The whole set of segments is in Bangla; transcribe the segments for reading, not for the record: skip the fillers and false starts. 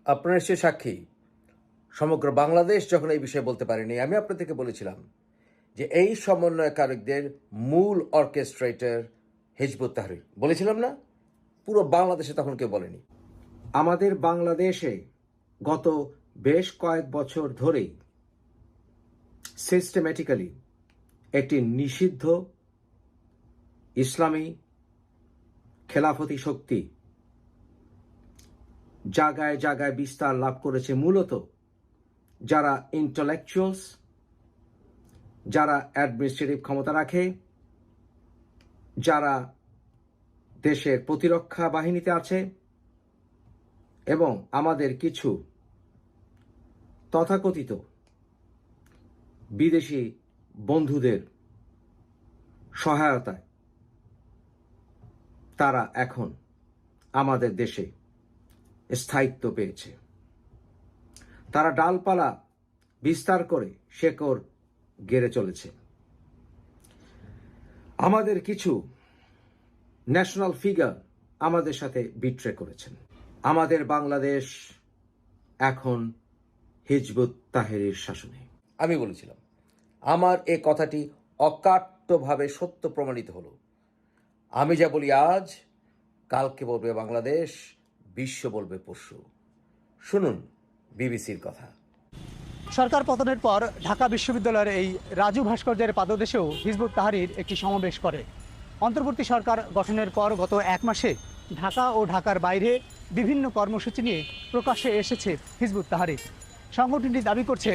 আপনার সে সাক্ষী সমগ্র বাংলাদেশ যখন এই বিষয়ে বলতে পারেনি, আমি আপনাদেরকে বলেছিলাম যে এই সমন্বয়কারকদের মূল অর্কেস্ট্রেটর হিজবুত তাহরীর, বলেছিলাম না? পুরো বাংলাদেশে তখন কেউ বলেনি। আমাদের বাংলাদেশে গত বেশ কয়েক বছর ধরেই সিস্টেম্যাটিক্যালি একটি নিষিদ্ধ ইসলামী খেলাফতি শক্তি জায়গায় জায়গায় বিস্তার লাভ করেছে, মূলত যারা ইন্টেলেকচুয়ালস, যারা অ্যাডমিনিস্ট্রেটিভ ক্ষমতা রাখে, যারা দেশের প্রতিরক্ষা বাহিনীতে আছে, এবং আমাদের কিছু তথাকথিত বিদেশি বন্ধুদের সহায়তায় তারা এখন আমাদের দেশে স্থায়িত্ব পেয়েছে। তারা ডালপালা বিস্তার করে শেকড় গেড়ে চলেছে। আমাদের কিছু ন্যাশনাল ফিগার আমাদের সাথে বিট্রে করেছেন। আমাদের বাংলাদেশ এখন হিজবুত তাহরীর শাসনে। আমি বলেছিলাম, আমার এ কথাটি অকাট্যভাবে সত্য প্রমাণিত হলো। আমি যা বলি আজ, কালকে বলবে বাংলাদেশ, বিশ্ব বলবে পরশু। শুনুন বিবিসির কথা। সরকার পতনের পর ঢাকা বিশ্ববিদ্যালয়ের এই রাজু ভাস্কর্যের পাদদেশেও হিজবুত তাহরীর একটি সমাবেশ করে। অন্তর্বর্তী সরকার গঠনের পর গত এক মাসে ঢাকা ও ঢাকার বাইরে বিভিন্ন কর্মসূচি নিয়ে প্রকাশ্যে এসেছে হিজবুত তাহরীর। সংগঠনটি দাবি করছে,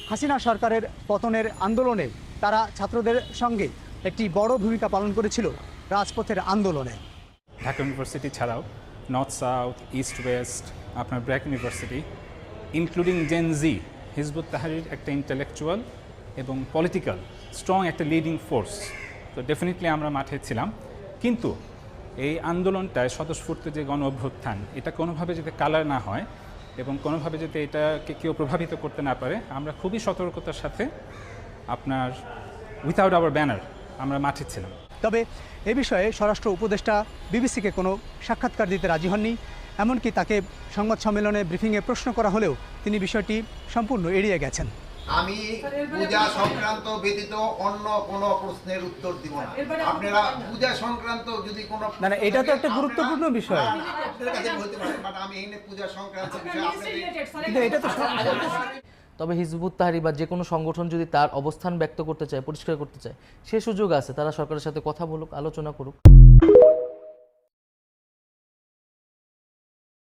হাসিনা সরকারের পতনের আন্দোলনে তারা ছাত্রদের সঙ্গে একটি বড় ভূমিকা পালন করেছিল রাজপথের আন্দোলনে। ঢাকা ইউনিভার্সিটি ছাড়াও নর্থ সাউথ, ইস্ট ওয়েস্ট, আপনার ব্র্যাক ইউনিভার্সিটি, ইনক্লুডিং জেন জি, হিজবুত তাহরীর একটা ইন্টেলেকচুয়াল এবং পলিটিক্যাল স্ট্রং একটা লিডিং ফোর্স। তো ডেফিনেটলি আমরা মাঠে ছিলাম, কিন্তু এই আন্দোলনটায় স্বতঃস্ফূর্ত যে গণ অভ্যুত্থান, এটা কোনোভাবে যাতে কালার না হয় এবং কোনোভাবে যাতে এটাকে কেউ প্রভাবিত করতে না পারে, আমরা খুবই সতর্কতার সাথে আপনার উইথাউট আওয়ার ব্যানার আমরা মাঠে ছিলাম। তবে এ বিষয়ে স্বরাষ্ট্র উপদেষ্টা বিবিসিকে কোনো সাক্ষাৎকার দিতে রাজি হননি। এমনকি তাকে সংবাদ সম্মেলনে ব্রিফিংয়ে প্রশ্ন করা হলেও তিনি বিষয়টি সম্পূর্ণ এড়িয়ে গেছেন। আমি পূজা সংক্রান্ত ব্যতীত অন্য কোনো প্রশ্নের উত্তর দিব না। আপনারা পূজা সংক্রান্ত যদি কোনো না, এটা তো একটা গুরুত্বপূর্ণ বিষয়। আমি এই পূজা সংক্রান্ত বিষয় এটা তো তবে হিজবুত তাহরীর বা যে কোনো সংগঠন যদি তার অবস্থান ব্যক্ত করতে চায়, পরিষ্কার করতে চায়, সে সুযোগ আছে। তারা সরকারের সাথে কথা বলুক, আলোচনা করুক।